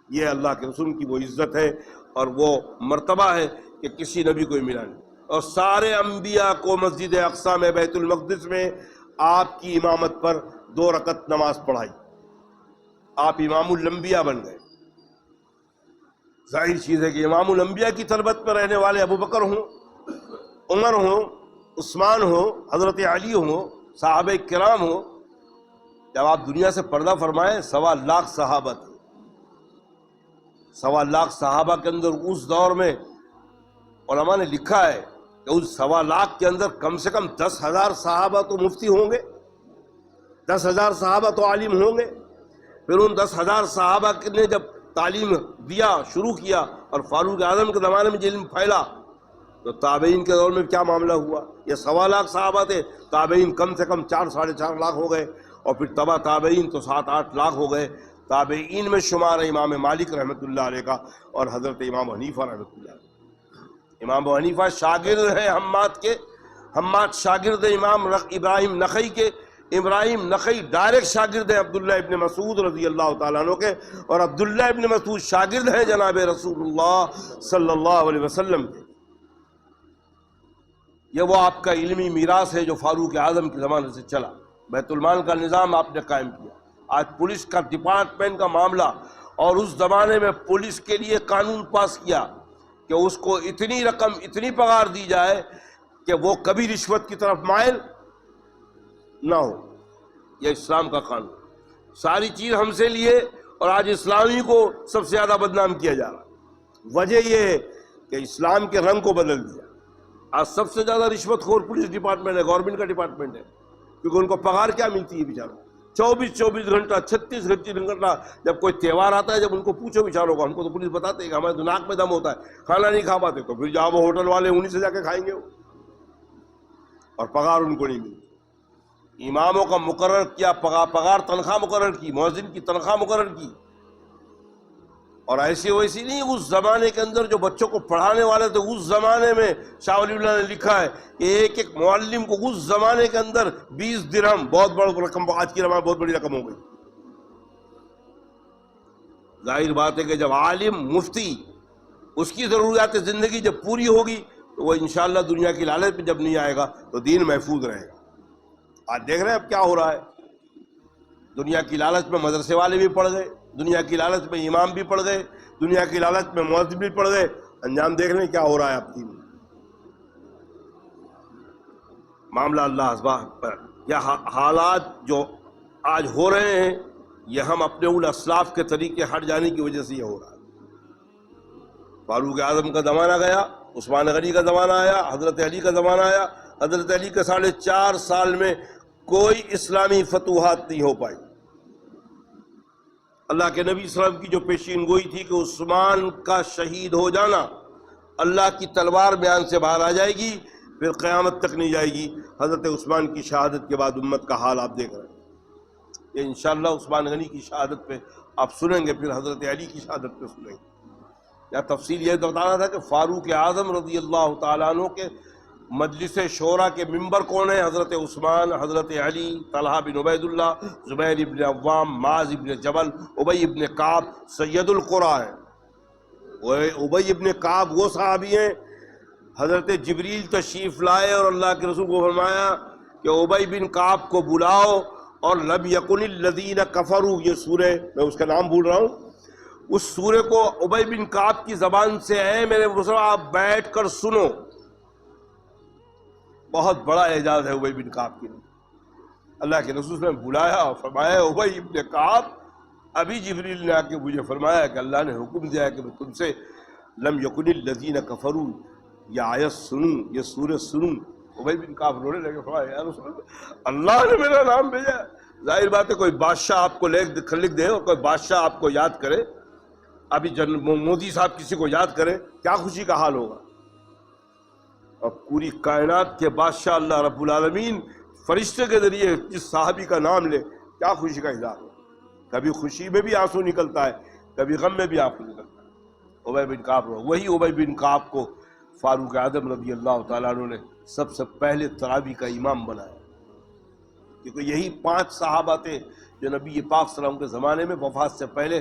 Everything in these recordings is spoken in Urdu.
یہ اللہ کے رسول کی وہ عزت ہے اور وہ مرتبہ ہے کہ کسی نبی کو ملا نہیں. اور سارے انبیاء کو مسجد اقصی میں بیت المقدس میں آپ کی امامت پر 2 رکعت نماز پڑھائی. آپ امام الانبیاء بن گئے. ظاہر چیز ہے کہ امام الانبیاء کی تربت پر رہنے والے ابو بکر ہوں، عمر ہوں، عثمان ہوں، حضرت علی ہوں، صحابہ کرام ہوں. جب آپ دنیا سے پردہ فرمائے 1.25 لاکھ صحابہ تھے. 1.25 لاکھ صحابہ کے اندر اس دور میں علماء نے لکھا ہے کہ اس 1.25 لاکھ کے اندر کم سے کم 10,000 صحابہ تو مفتی ہوں گے، 10,000 صحابہ تو عالم ہوں گے. پھر ان 10,000 صحابہ نے جب تعلیم دیا شروع کیا اور فاروق اعظم کے زمانے میں علم پھیلا تو تابعین کے دور میں کیا معاملہ ہوا. یہ 1.25 لاکھ صحابہ تھے، تابعین کم سے کم 4 ساڑھے 4 لاکھ ہو گئے، اور پھر تبع تابعین تو 7-8 لاکھ ہو گئے. تابعین میں شمار ہے امام مالک رحمۃ اللہ علیہ کا اور حضرت امام حنیفہ رحمۃ اللہ علیہ. امام حنیفہ شاگرد ہیں حماد کے، حماد شاگرد امام ابراہیم نخعی کے، ابراہیم نخعی ڈائریکٹ شاگرد ہیں عبداللہ ابن مسعود رضی اللہ تعالیٰ عنہ کے، اور عبداللہ ابن مسعود شاگرد ہیں جناب رسول اللہ صلی اللہ علیہ وسلم کے. یہ وہ آپ کا علمی میراث ہے جو فاروق اعظم کے زمانے سے چلا. بیت المال کا نظام آپ نے قائم کیا. آج پولیس کا ڈپارٹمنٹ کا معاملہ، اور اس زمانے میں پولیس کے لیے قانون پاس کیا کہ اس کو اتنی رقم اتنی پگار دی جائے کہ وہ کبھی رشوت کی طرف مائل نہ ہو. یہ اسلام کا قانون. ساری چیز ہم سے لیے اور آج اسلامی کو سب سے زیادہ بدنام کیا جا رہا. وجہ یہ ہے کہ اسلام کے رنگ کو بدل دیا. آج سب سے زیادہ رشوت خور پولیس ڈپارٹمنٹ ہے، گورنمنٹ کا ڈپارٹمنٹ ہے، کیونکہ ان کو پگار کیا ملتی ہے بیچاروں. 24 گھنٹہ 36 گھنٹہ جب کوئی تہوار آتا ہے، جب ان کو پوچھو بیچاروں کو، ہم کو تو پولیس بتاتے ہیں کہ ہمارے ناک میں دم ہوتا ہے، کھانا نہیں کھا پاتے، تو پھر جہاں وہ ہوٹل والے انہیں سے جا کے کھائیں گے وہ، اور پگار ان کو نہیں ملتی. اماموں کا مقرر کیا پگار تنخواہ مقرر کی، مؤذن کی تنخواہ مقرر کی. اور ایسی ویسی نہیں. اس زمانے کے اندر جو بچوں کو پڑھانے والے تھے، اس زمانے میں شاہ ولی اللہ نے لکھا ہے کہ ایک معلم کو اس زمانے کے اندر 20 درہم، بہت بڑی رقم، آج کی رقم بہت بڑی رقم ہو گئی. ظاہر بات ہے کہ جب عالم مفتی اس کی ضروریات زندگی جب پوری ہوگی تو وہ انشاءاللہ دنیا کی لالچ میں جب نہیں آئے گا تو دین محفوظ رہے گا. آج دیکھ رہے ہیں اب کیا ہو رہا ہے. دنیا کی لالچ میں مدرسے والے بھی پڑھ گئے، دنیا کی لالچ میں امام بھی پڑھ گئے، دنیا کی لالچ میں مؤذن بھی پڑھ گئے. انجام دیکھ رہے ہیں کیا ہو رہا ہے. اب دین معاملہ اللہ اسباب پر. یہ حالات جو آج ہو رہے ہیں یہ ہم اپنے ان اسلاف کے طریقے ہٹ جانے کی وجہ سے یہ ہو رہا ہے. فاروق اعظم کا زمانہ گیا، عثمان غنی کا زمانہ آیا، حضرت علی کا زمانہ آیا. حضرت علی کے 4.5 سال میں کوئی اسلامی فتوحات نہیں ہو پائی. اللہ کے نبی صلی اللہ علیہ وسلم کی جو پیشین گوئی تھی کہ عثمان کا شہید ہو جانا، اللہ کی تلوار بیان سے باہر آ جائے گی، پھر قیامت تک نہیں جائے گی. حضرت عثمان کی شہادت کے بعد امت کا حال آپ دیکھ رہے ہیں. یہ انشاءاللہ عثمان غنی کی شہادت پہ آپ سنیں گے، پھر حضرت علی کی شہادت پہ سنیں گے. یا تفصیل یہ بتانا تھا کہ فاروق اعظم رضی اللہ تعالیٰ عنہ کے مجلس شورا کے ممبر کون ہیں؟ حضرت عثمان، حضرت علی، طلحہ بن عبید اللہ، زبیر ابن عوام، معاذ ابن جبل، ابی ابن کعب، سید القرا ہیں. ابی ابن کعب وہ صحابی ہیں حضرت جبریل تشریف لائے اور اللہ کے رسول کو فرمایا کہ ابی بن کعب کو بلاؤ، اور لم یکن الذین کفروا، یہ سورہ میں اس کا نام بھول رہا ہوں، اس سورے کو ابی بن کعب کی زبان سے ہے میرے مسلم، آپ بیٹھ کر سنو. بہت بڑا اعجاز ہے ابی بن کعب کے لیے. اللہ کے رسول نے بلایا اور فرمایا ابی بن کعب، ابھی جبریل نے آ کے مجھے فرمایا کہ اللہ نے حکم دیا کہ میں تم سے لم یکن الذین کفروا یہ آیت سنوں، یہ سورہ سنوں. ابی بن کعب رونے لگے، فرمایا یا رسول اللہ نے میرا نام بھیجا. ظاہر بات ہے کوئی بادشاہ آپ کو لکھ دے اور کوئی بادشاہ آپ کو یاد کرے، ابھی مودی صاحب کسی کو یاد کرے، کیا خوشی کا حال ہوگا. اور پوری کائنات کے بادشاہ اللہ رب العالمین فرشتے کے ذریعے جس صحابی کا نام لے، کیا خوشی کا اظہار ہو. کبھی خوشی میں بھی آنسو نکلتا ہے، کبھی غم میں بھی آنسو نکلتا ہے. ابی بن کعب، وہی ابی بن کعب کو فاروق اعظم رضی اللہ تعالیٰ عنہ نے سب سے پہلے تراویح کا امام بنایا، کیونکہ یہی 5 صحابہ تھے جو نبی پاک صلی اللہ علیہ وسلم کے زمانے میں وفات سے پہلے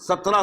17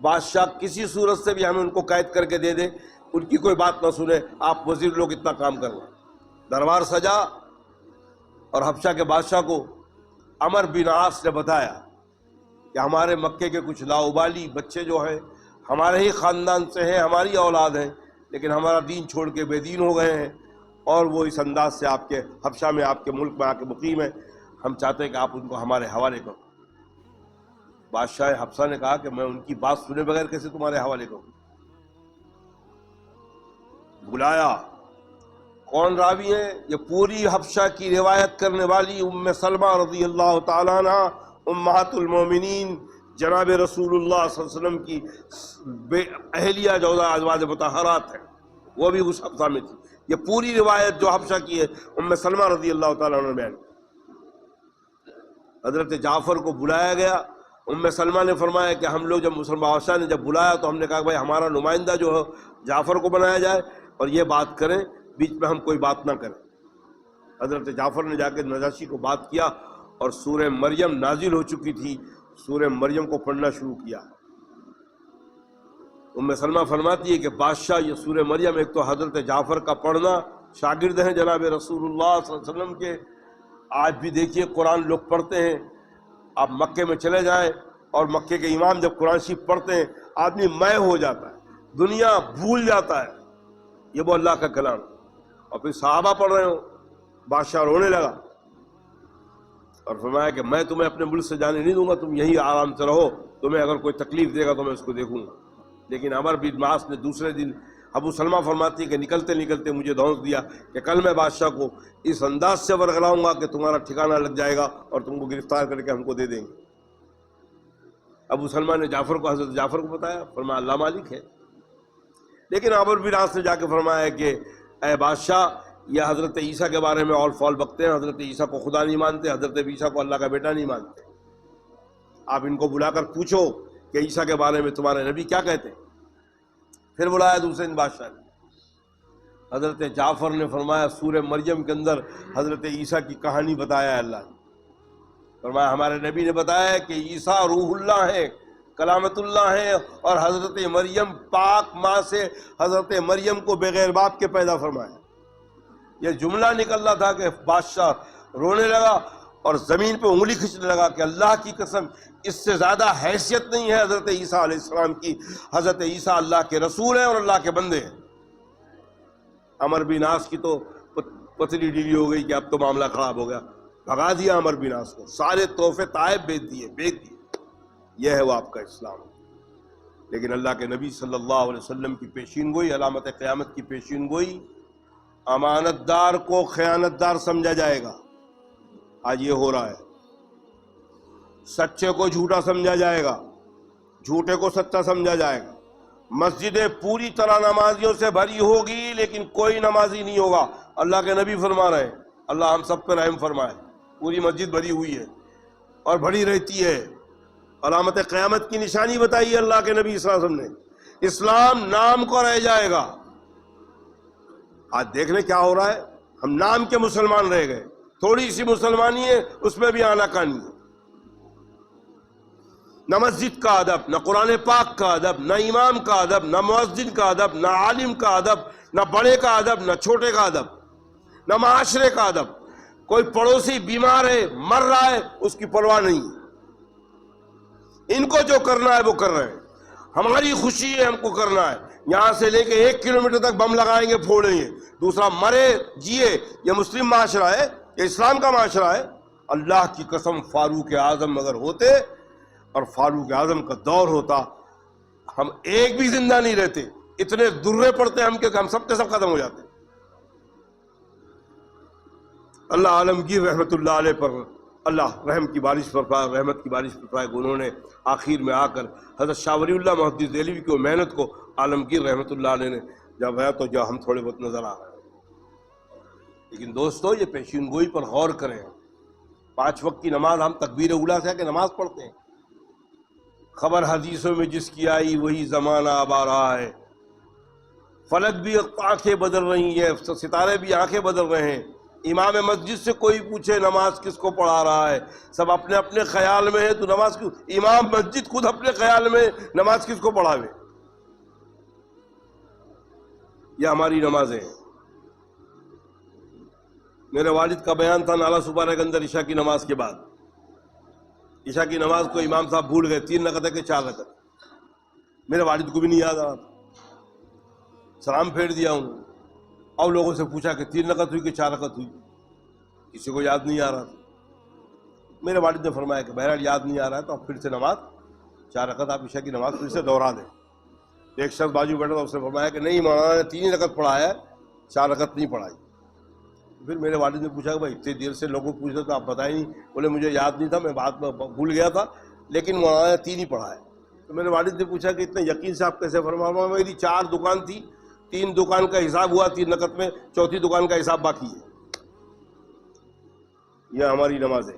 بادشاہ کسی صورت سے بھی ہمیں ان کو قید کر کے دے دے، ان کی کوئی بات نہ سنے، آپ وزیر لوگ اتنا کام کر لیں۔ دربار سجا اور حبشہ کے بادشاہ کو عمر بن عاص نے بتایا کہ ہمارے مکے کے کچھ لاؤبالی بچے جو ہیں ہمارے ہی خاندان سے ہیں، ہماری اولاد ہیں، لیکن ہمارا دین چھوڑ کے بے دین ہو گئے ہیں، اور وہ اس انداز سے آپ کے حبشہ میں، آپ کے ملک میں آ کے مقیم ہیں، ہم چاہتے ہیں کہ آپ ان کو ہمارے حوالے کرو۔ بادشاہ حبشہ نے کہا کہ میں ان کی بات سنے بغیر کیسے تمہارے حوالے کروں؟ بلایا۔ کون راوی ہیں؟ یہ پوری حبشہ کی روایت کرنے والی ام سلمہ رضی اللہ تعالیٰ عنہ، امہات المومنین، جناب رسول اللہ صلی اللہ علیہ وسلم کی اہلیہ جوزہ ازواج مطہرات ہیں، وہ بھی اس حبشہ میں تھی۔ یہ پوری روایت جو حبشہ کی ہے ام سلمہ رضی اللہ تعالیٰ عنہ نے بیان کی۔ حضرت جعفر کو بلایا گیا۔ ام سلمہ نے فرمایا کہ ہم لوگ جب مسلم بادشاہ نے جب بلایا تو ہم نے کہا کہ بھائی ہمارا نمائندہ جو ہے جعفر کو بنایا جائے اور یہ بات کریں، بیچ میں ہم کوئی بات نہ کریں۔ حضرت جعفر نے جا کے نجاشی کو بات کیا اور سورہ مریم نازل ہو چکی تھی، سورہ مریم کو پڑھنا شروع کیا۔ ام سلمہ فرماتی ہے کہ بادشاہ یہ سورہ مریم، ایک تو حضرت جعفر کا پڑھنا، شاگرد ہیں جناب رسول اللہ صلی اللہ علیہ وسلم کے، آج بھی دیکھیے قرآن لوگ پڑھتے ہیں، آپ مکے میں چلے جائیں اور مکے کے امام جب قرآن شریف پڑھتے ہیں آدمی مے ہو جاتا ہے، دنیا بھول جاتا ہے، یہ وہ اللہ کا کلام۔ اور پھر صحابہ پڑھ رہے ہو، بادشاہ رونے لگا اور فرمایا کہ میں تمہیں اپنے ملک سے جانے نہیں دوں گا، تم یہی آرام سے رہو، تمہیں اگر کوئی تکلیف دے گا تو میں اس کو دیکھوں گا۔ لیکن عمر بن عاص نے دوسرے دن، ابو سلمہ فرماتی ہے کہ نکلتے نکلتے مجھے دھونس دیا کہ کل میں بادشاہ کو اس انداز سے ورغلاؤں گا کہ تمہارا ٹھکانہ لگ جائے گا اور تم کو گرفتار کر کے ہم کو دے دیں گے۔ ابو سلمہ نے جعفر کو، حضرت جعفر کو بتایا، فرمایا اللہ مالک ہے۔ لیکن عمر بن عاص نے جا کے فرمایا کہ اے بادشاہ، یہ حضرت عیسیٰ کے بارے میں اور فول بکتے ہیں، حضرت عیسیٰ کو خدا نہیں مانتے، حضرت عیسیٰ کو اللہ کا بیٹا نہیں مانتے، آپ ان کو بلا کر پوچھو کہ عیسیٰ کے بارے میں تمہارے نبی کیا کہتے ہیں۔ پھر بلایا دوسرے دن بادشاہ نے، حضرت جعفر نے فرمایا سورہ مریم کے اندر حضرت عیسیٰ کی کہانی بتایا ہے اللہ نے، فرمایا ہمارے نبی نے بتایا کہ عیسیٰ روح اللہ ہے، کلامت اللہ ہے، اور حضرت مریم پاک ماں سے حضرت مریم کو بغیر باپ کے پیدا فرمایا۔ یہ جملہ نکل رہا تھا کہ بادشاہ رونے لگا اور زمین پہ انگلی کھینچنے لگا کہ اللہ کی قسم اس سے زیادہ حیثیت نہیں ہے حضرت عیسیٰ علیہ السلام کی، حضرت عیسیٰ اللہ کے رسول ہیں اور اللہ کے بندے ہیں۔ عمر بن عاص کی تو پتلی ڈیلی ہو گئی کہ اب تو معاملہ خراب ہو گیا، بھگا دیا عمر بن عاص کو، سارے تحفے طائف بیچ دیے۔ یہ ہے وہ آپ کا اسلام۔ لیکن اللہ کے نبی صلی اللہ علیہ وسلم کی پیشین گوئی، علامت قیامت کی پیشین گوئی، امانت دار کو خیانت دار سمجھا جائے گا، آج یہ ہو رہا ہے۔ سچے کو جھوٹا سمجھا جائے گا، جھوٹے کو سچا سمجھا جائے گا۔ مسجدیں پوری طرح نمازیوں سے بھری ہوگی لیکن کوئی نمازی نہیں ہوگا، اللہ کے نبی فرما رہے ہیں، اللہ ہم سب پہ رحم فرمائے، پوری مسجد بھری ہوئی ہے اور بھری رہتی ہے۔ علامت قیامت کی نشانی بتائی اللہ کے نبی صلی اللہ علیہ وسلم نے، اسلام نام کو رہ جائے گا۔ آج دیکھ لیں کیا ہو رہا ہے، ہم نام کے مسلمان رہ گئے، تھوڑی سی مسلمانی ہے اس میں بھی آنا کانی ہے، نہ مسجد کا ادب، نہ قرآن پاک کا ادب، نہ امام کا ادب، نہ مؤذن کا ادب، نہ عالم کا ادب، نہ بڑے کا ادب، نہ چھوٹے کا ادب، نہ معاشرے کا ادب۔ کوئی پڑوسی بیمار ہے، مر رہا ہے، اس کی پرواہ نہیں، ان کو جو کرنا ہے وہ کر رہے ہیں، ہماری خوشی ہے ہم کو کرنا ہے، یہاں سے لے کے 1 کلومیٹر تک بم لگائیں گے، پھوڑیں گے، دوسرا مرے جیے، یہ مسلم معاشرہ ہے، یہ اسلام کا معاشرہ ہے۔ اللہ کی قسم فاروق اعظم اگر ہوتے اور فاروق اعظم کا دور ہوتا، ہم ایک بھی زندہ نہیں رہتے، اتنے درے پڑتے ہم کہ ہم سب کے سب ختم ہو جاتے۔ اللہ عالمگیر رحمت اللہ علیہ پر اللہ رحم کی بارش برپائے، رحمت کی بارش برپائے۔ انہوں نے آخر میں آ کر حضرت شاہ ولی اللہ محدث دہلوی کی محنت کو عالمگیر رحمت اللہ علیہ نے جب ہے تو جو ہم تھوڑے بہت نظر آ رہے ہیں۔ لیکن دوستو یہ پیشین گوئی پر غور کریں، 5 وقت کی نماز ہم تکبیر اولیٰ سے کہ نماز پڑھتے ہیں، خبر حدیثوں میں جس کی آئی وہی زمانہ اب آ رہا ہے، فلک بھی آنکھیں بدل رہی ہیں، ستارے بھی آنکھیں بدل رہے ہیں، امام مسجد سے کوئی پوچھے نماز کس کو پڑھا رہا ہے، سب اپنے اپنے خیال میں ہے، تو نماز کیوں؟ امام مسجد خود اپنے خیال میں نماز کس کو پڑھاوے؟ یہ ہماری نمازیں ہیں۔ میرے والد کا بیان تھا نالا سپارہ کے اندر عشاء کی نماز کے بعد، عشاء کی نماز کو امام صاحب بھول گئے، 3 رکعت ہے کہ 4 رکعت، میرے والد کو بھی نہیں یاد آ رہا تھا، سلام پھیر دیا ہوں اور لوگوں سے پوچھا کہ 3 رکعت ہوئی کہ 4 رکعت ہوئی، کسی کو یاد نہیں آ رہا تھا۔ میرے والد نے فرمایا کہ بہرحال یاد نہیں آ رہا ہے تو آپ پھر سے نماز 4 رکعت آپ عشاء کی نماز پھر سے دوہرا دیں۔ ایک شخص بازو بیٹھا تھا، اس نے فرمایا کہ نہیں مولانا نے 3 رکعت پڑھایا ہے، 4 رکعت نہیں پڑھائی۔ پھر میرے والد نے پوچھا کہ بھائی اتنی دیر سے لوگوں پوچھتے تو آپ بتائیں نہیں، بولے مجھے یاد نہیں تھا، میں بات میں بھول گیا تھا، لیکن مولانا نے 3 ہی پڑھا ہے۔ تو میرے والد نے پوچھا کہ اتنے یقین سے آپ کیسے فرمایا؟ میری 4 دکان تھی، 3 دکان کا حساب ہوا 3 رکعت میں، چوتھی دکان کا حساب باقی ہے۔ یہ ہماری نماز ہے۔